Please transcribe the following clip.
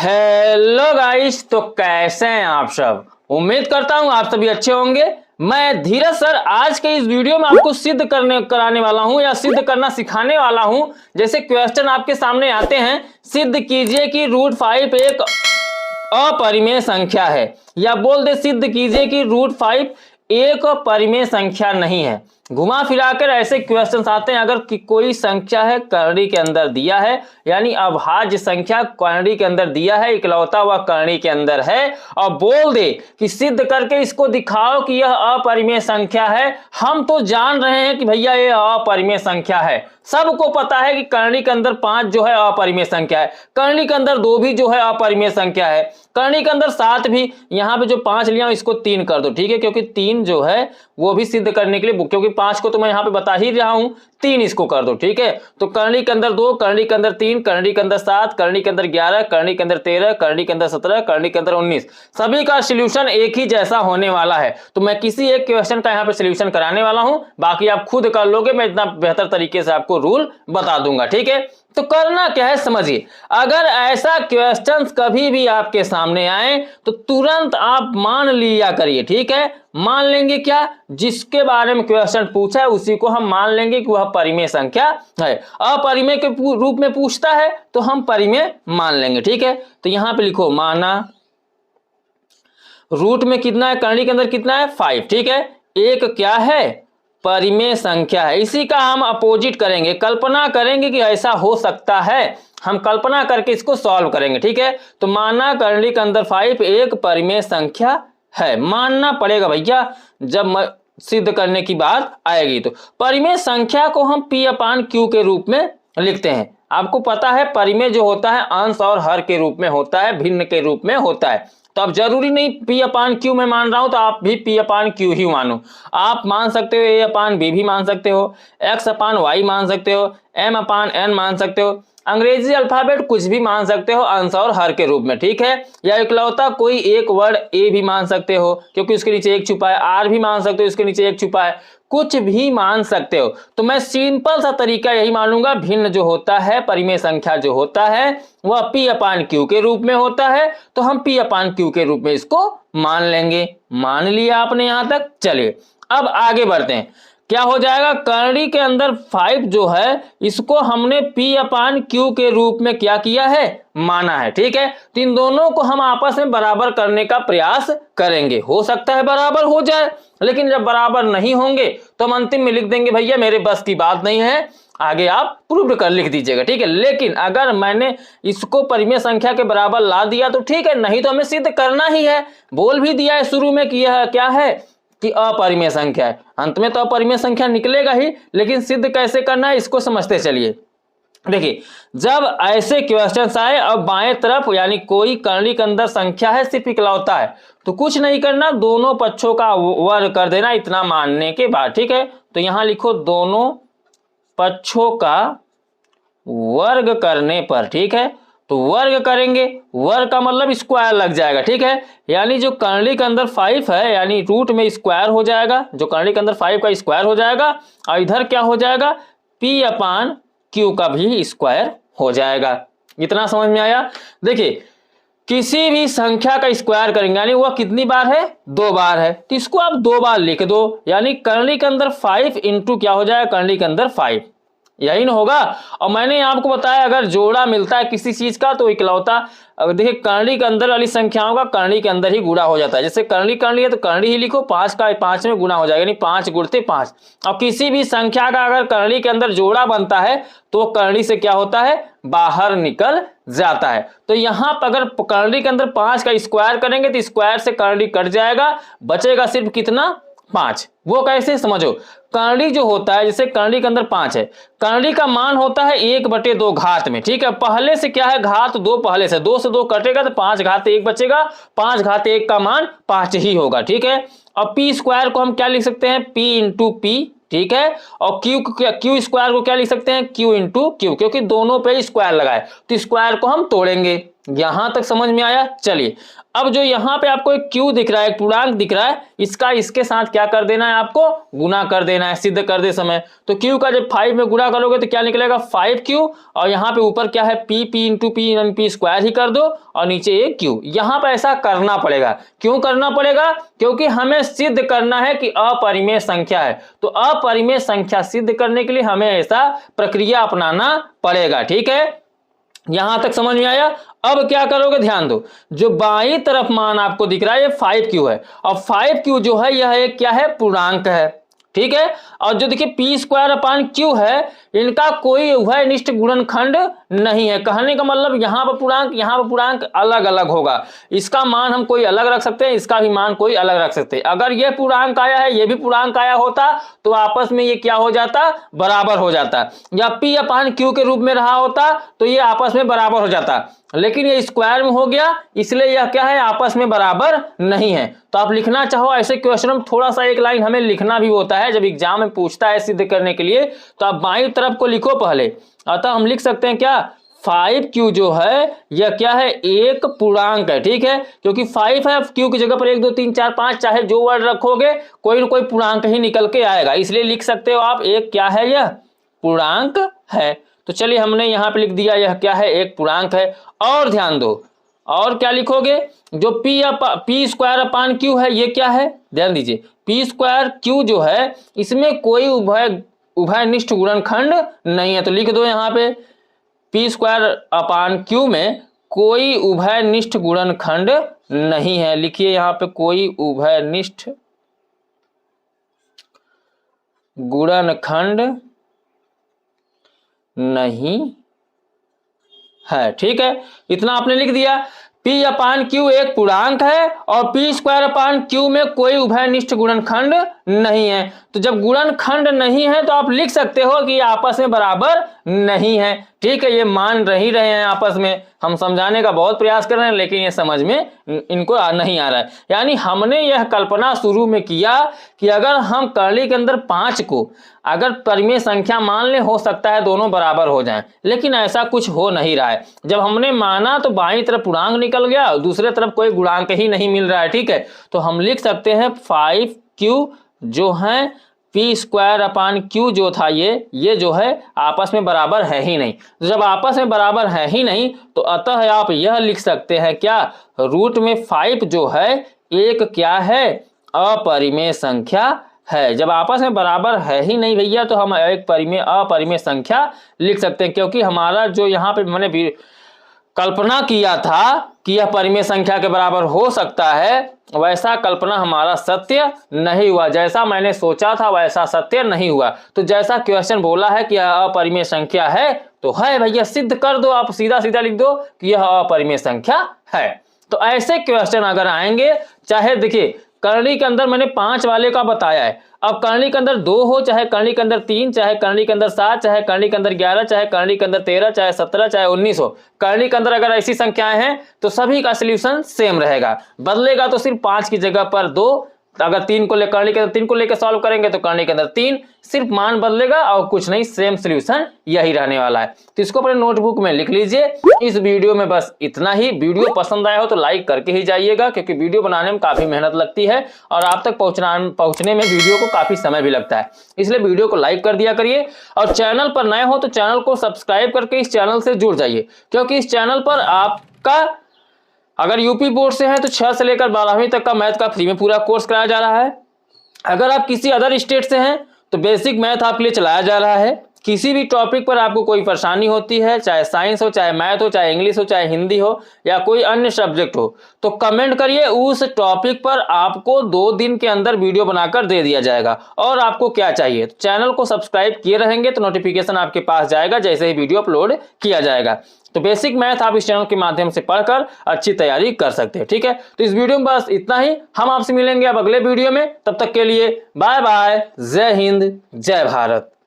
Hello guys, तो कैसे हैं आप सब। उम्मीद करता हूं आप सभी अच्छे होंगे। मैं धीरज सर आज के इस वीडियो में आपको सिद्ध कराने वाला हूं या सिद्ध करना सिखाने वाला हूं। जैसे क्वेश्चन आपके सामने आते हैं, सिद्ध कीजिए कि √5 एक अपरिमेय संख्या है, या बोल दे सिद्ध कीजिए कि √5 एक परिमेय संख्या नहीं है। घुमा फिराकर ऐसे क्वेश्चंस आते हैं, अगर कि कोई संख्या है करणी के अंदर दिया है, यानी अभाज्य संख्या करणी के अंदर दिया है, इकलौता वह करणी के अंदर है, और बोल दे कि सिद्ध करके इसको दिखाओ कि यह अपरिमेय संख्या है। हम तो जान रहे हैं कि भैया ये अपरिमेय संख्या है, सबको पता है कि करणी के अंदर 5 जो है अपरिमेय संख्या है, करणी के अंदर 2 भी जो है अपरिमेय संख्या है, करणी के अंदर 7 भी। यहाँ पे जो 5 लिया इसको 3 कर दो, ठीक है, क्योंकि 3 जो है वो भी सिद्ध करने के लिए, क्योंकि 5 को तो मैं यहाँ पे बता ही रहा हूं, 3 इसको कर दो, ठीक है। तो करणी के अंदर 2, करणी के अंदर 3, करणी के अंदर 7, करणी के अंदर 11, करणी के अंदर 13, करणी के अंदर 17, करणी के अंदर 19। सभी का सोल्यूशन एक ही जैसा होने वाला है। तो मैं किसी एक क्वेश्चन का यहाँ पे सोल्यूशन कराने वाला हूं, बाकी आप खुद कर लोगे, मैं इतना बेहतर तरीके से आपको रूल बता दूंगा, ठीक है। तो करना क्या है समझिए। अगर ऐसा क्वेश्चंस कभी भी आपके सामने आए तो तुरंत आप मान लिया करिए, ठीक है। मान लेंगे क्या, जिसके बारे में क्वेश्चन पूछा है उसी को हम मान लेंगे कि वह परिमेय संख्या है। अपरिमेय के रूप में पूछता है तो हम परिमेय मान लेंगे, ठीक है। तो यहां पे लिखो माना, रूट में कितना है, करणी के अंदर कितना है 5, ठीक है। एक क्या है, परिमेय संख्या है। इसी का हम अपोजिट करेंगे, कल्पना करेंगे कि ऐसा हो सकता है, हम कल्पना करके इसको सॉल्व करेंगे, ठीक है। तो माना करणी के अंदर 5 एक परिमेय संख्या है, मानना पड़ेगा भैया, जब सिद्ध करने की बात आएगी। तो परिमेय संख्या को हम P/Q के रूप में लिखते हैं। आपको पता है परिमेय जो होता है अंश और हर के रूप में होता है, भिन्न के रूप में होता है। तो अब जरूरी नहीं P/Q में मान रहा हूं तो आप भी P/Q ही मानो। आप मान सकते हो A/B भी मान सकते हो, X/Y मान सकते हो, M/N मान सकते हो, अंग्रेजी अल्फाबेट कुछ भी मान सकते हो अंश और हर के रूप में, ठीक है। या इकलौता कोई एक वर्ड A भी मान सकते हो क्योंकि उसके नीचे एक छुपा है, R भी मान सकते हो उसके नीचे एक छुपा है, कुछ भी मान सकते हो। तो मैं सिंपल सा तरीका यही मानूंगा, भिन्न जो होता है परिमेय संख्या जो होता है वह P/Q के रूप में होता है, तो हम P/Q के रूप में इसको मान लेंगे। मान लिया आपने यहां तक। चलिए अब आगे बढ़ते हैं। क्या हो जाएगा, करणी के अंदर 5 जो है इसको हमने P/Q के रूप में क्या किया है, माना है, ठीक है। तो इन दोनों को हम आपस में बराबर करने का प्रयास करेंगे। हो सकता है बराबर हो जाए, लेकिन जब बराबर नहीं होंगे तो हम अंतिम में लिख देंगे भैया मेरे बस की बात नहीं है, आगे आप प्रूव कर लिख दीजिएगा, ठीक है। लेकिन अगर मैंने इसको परिमेय संख्या के बराबर ला दिया तो ठीक है, नहीं तो हमें सिद्ध करना ही है। बोल भी दिया है शुरू में कि यह क्या है, कि अपरिमेय संख्या है। अंत में तो अपरिमेय संख्या निकलेगा ही, लेकिन सिद्ध कैसे करना है इसको समझते चलिए। देखिए जब ऐसे क्वेश्चंस आए, अब बाएं तरफ यानी कोई करणी के अंदर संख्या है सिर्फ इकलौता है, तो कुछ नहीं करना, दोनों पक्षों का वर्ग कर देना इतना मानने के बाद, ठीक है। तो यहां लिखो दोनों पक्षों का वर्ग करने पर, ठीक है। तो वर्ग करेंगे, वर्ग का मतलब स्क्वायर लग जाएगा, ठीक है। यानी जो करणी के अंदर 5 है यानी रूट में स्क्वायर हो जाएगा, जो करणी के अंदर 5 का स्क्वायर हो जाएगा, और इधर क्या हो जाएगा P/Q का भी स्क्वायर हो जाएगा। इतना समझ में आया। देखिए किसी भी संख्या का स्क्वायर करेंगे यानी वह कितनी बार है, 2 बार है, तो इसको आप 2 बार लिख दो, यानी करणी के अंदर 5 इंटू क्या हो जाएगा, करणी के अंदर 5, यही ना होगा। और मैंने आपको बताया अगर जोड़ा मिलता है किसी चीज का तो इकलौता, देखिए करणी के अंदर वाली संख्याओं का करणी के अंदर ही गुणा हो जाता है। जैसे करणी है तो करणी ही लिखो, 5 का 5 में गुणा हो जाएगा, यानी 5 गुणते 5। और किसी भी संख्या का अगर करणी के अंदर जोड़ा बनता है तो करणी से क्या होता है, बाहर निकल जाता है। तो यहां पर अगर करणी के अंदर 5 का स्क्वायर करेंगे तो स्क्वायर से करणी कट जाएगा, बचेगा सिर्फ कितना, 5। वो कैसे समझो, करणी जो होता है जैसे करणी के अंदर 5 है, करणी का मान होता है 1/2 घात में, ठीक है। पहले से क्या है, घात 2 पहले से, 2 से 2 कटेगा तो 5 घात 1 बचेगा, 5 घात 1 का मान 5 ही होगा, ठीक है। और P स्क्वायर को हम क्या लिख सकते हैं, P इंटू P, ठीक है। और Q स्क्वायर को क्या लिख सकते हैं, Q इंटू Q, क्योंकि दोनों पे स्क्वायर लगाए तो स्क्वायर को हम तोड़ेंगे, यहां तक समझ में आया। चलिए अब जो यहां पे आपको एक क्यू दिख रहा है, एक पूर्णांक दिख रहा है, इसका इसके साथ क्या कर देना है, आपको गुना कर देना है सिद्ध करते समय। तो क्यू का जब 5 में गुना करोगे तो क्या निकलेगा 5q, और यहाँ पे ऊपर क्या है p इंटू पी यानी पी स्क्वायर ही कर दो और नीचे एक q। यहाँ पर ऐसा करना पड़ेगा। क्यों करना पड़ेगा? क्योंकि हमें सिद्ध करना है कि अपरिमेय संख्या है। तो अपरिमेय संख्या सिद्ध करने के लिए हमें ऐसा प्रक्रिया अपनाना पड़ेगा। ठीक है, यहां तक समझ में आया। अब क्या करोगे, ध्यान दो, जो बाईं तरफ मान आपको दिख रहा है ये 5q है, और 5q जो है यह एक क्या है, पूर्णांक है। ठीक है, और जो देखिए पी स्क्वायर अपान क्यू है, इनका कोई उभयनिष्ठ गुणनखंड नहीं है। कहने का मतलब यहाँ पर पूर्णांक अलग अलग होगा। इसका मान हम कोई अलग रख सकते हैं, इसका भी मान कोई अलग रख सकते हैं। अगर ये पूर्णांक आया है, ये भी पूर्णांक आया होता तो आपस में ये क्या हो जाता, बराबर हो जाता। या पी अपान क्यू के रूप में रहा होता तो ये आपस में बराबर हो जाता, लेकिन ये स्क्वायर में हो गया, इसलिए यह क्या है, आपस में बराबर नहीं है। तो आप लिखना चाहो ऐसे क्वेश्चन में थोड़ा सा एक लाइन हमें लिखना भी होता है, जब एग्जाम में पूछता है सिद्ध करने के लिए, तो आप बाईं तरफ को लिखो पहले। अतः हम लिख सकते हैं क्या, 5q जो है यह क्या है, एक पूर्णांक है। ठीक है, क्योंकि 5 है, q की जगह पर 1 2 3 4 5 चाहे जो वर्ड रखोगे कोई ना कोई पूर्णांक ही निकल के आएगा, इसलिए लिख सकते हो आप एक क्या है, यह पूर्णांक है। तो चलिए हमने यहाँ पे लिख दिया यह क्या है, एक पूर्णांक है। और ध्यान दो, और क्या लिखोगे, जो पी स्क्वायर अपान क्यू है ये क्या है, ध्यान दीजिए, पी स्क्वायर क्यू जो है इसमें कोई उभयनिष्ठ गुणनखंड नहीं है। तो लिख दो यहाँ पे पी स्क्वायर अपान क्यू में कोई उभयनिष्ठ गुणनखंड नहीं है। लिखिए यहाँ पे कोई उभयनिष्ठ गुणनखंड नहीं है। ठीक है, इतना आपने लिख दिया। P अपान Q एक पूर्णांक है और P स्क्वायर अपान Q में कोई उभयनिष्ठ गुणनखंड नहीं है। तो जब गुणनखंड नहीं है तो आप लिख सकते हो कि आपस में बराबर नहीं है। ठीक है, ये मान नहीं रहे हैं आपस में, हम समझाने का बहुत प्रयास कर रहे हैं लेकिन ये समझ में इनको नहीं आ रहा है। यानी हमने यह कल्पना शुरू में किया कि अगर हम कर्ली के अंदर 5 को अगर परिमेय संख्या मान ले, हो सकता है दोनों बराबर हो जाएं, लेकिन ऐसा कुछ हो नहीं रहा है। जब हमने माना तो बाईं तरफ पूर्णांक निकल गया और दूसरे तरफ कोई गुणांक ही नहीं मिल रहा है। ठीक है, तो हम लिख सकते हैं 5q जो है पी स्क्वायर अपान क्यू जो था ये जो है आपस में बराबर है ही नहीं। तो जब आपस में बराबर है ही नहीं तो अतः आप यह लिख सकते हैं क्या, रूट में 5 जो है एक क्या है, अपरिमेय संख्या है। जब आपस में बराबर है ही नहीं भैया तो हम एक अपरिमेय संख्या लिख सकते हैं, क्योंकि हमारा जो यहाँ पे मैंने कल्पना किया था कि यह परिमेय संख्या के बराबर हो सकता है, वैसा कल्पना हमारा सत्य नहीं हुआ। जैसा मैंने सोचा था वैसा सत्य नहीं हुआ। तो जैसा क्वेश्चन बोला है कि यह अपरिमेय संख्या है तो है भैया, सिद्ध कर दो, आप सीधा सीधा लिख दो कि यह अपरिमेय संख्या है। तो ऐसे क्वेश्चन अगर आएंगे, चाहे देखिए करणी के अंदर मैंने 5 वाले का बताया है, अब करणी के अंदर 2 हो, चाहे करणी के अंदर 3, चाहे करणी के अंदर 7, चाहे करणी के अंदर 11, चाहे करणी के अंदर 13, चाहे 17, चाहे 19 हो, करणी के अंदर अगर ऐसी संख्याएं हैं तो सभी का सोल्यूशन सेम रहेगा। बदलेगा तो सिर्फ 5 की जगह पर 2, अगर 3 को करणी के अंदर 3 को लेकर सॉल्व करेंगे तो करणी के अंदर 3, सिर्फ मान बदलेगा और कुछ नहीं, सेम सोल्यूशन यही रहने वाला है। तो इसको अपने नोटबुक में लिख लीजिए। इस वीडियो में बस इतना ही। वीडियो पसंद आया हो तो लाइक करके ही जाइएगा, क्योंकि वीडियो बनाने में काफी मेहनत लगती है और आप तक पहुंचने में वीडियो को काफी समय भी लगता है, इसलिए वीडियो को लाइक कर दिया करिए। और चैनल पर नए हो तो चैनल को सब्सक्राइब करके इस चैनल से जुड़ जाइए, क्योंकि इस चैनल पर आपका अगर यूपी बोर्ड से है तो 6 से लेकर 12वीं तक का मैथ का फ्री में पूरा कोर्स कराया जा रहा है। अगर आप किसी अदर स्टेट से हैं तो बेसिक मैथ आपके लिए चलाया जा रहा है। किसी भी टॉपिक पर आपको कोई परेशानी होती है, चाहे साइंस हो, चाहे मैथ हो, चाहे इंग्लिश हो, चाहे हिंदी हो या कोई अन्य सब्जेक्ट हो, तो कमेंट करिए, उस टॉपिक पर आपको 2 दिन के अंदर वीडियो बनाकर दे दिया जाएगा। और आपको क्या चाहिए, तो चैनल को सब्सक्राइब किए रहेंगे तो नोटिफिकेशन आपके पास जाएगा जैसे ही वीडियो अपलोड किया जाएगा। तो बेसिक मैथ आप इस चैनल के माध्यम से पढ़कर अच्छी तैयारी कर सकते हैं। ठीक है, तो इस वीडियो में बस इतना ही। हम आपसे मिलेंगे अब अगले वीडियो में, तब तक के लिए बाय बाय, जय हिंद, जय भारत।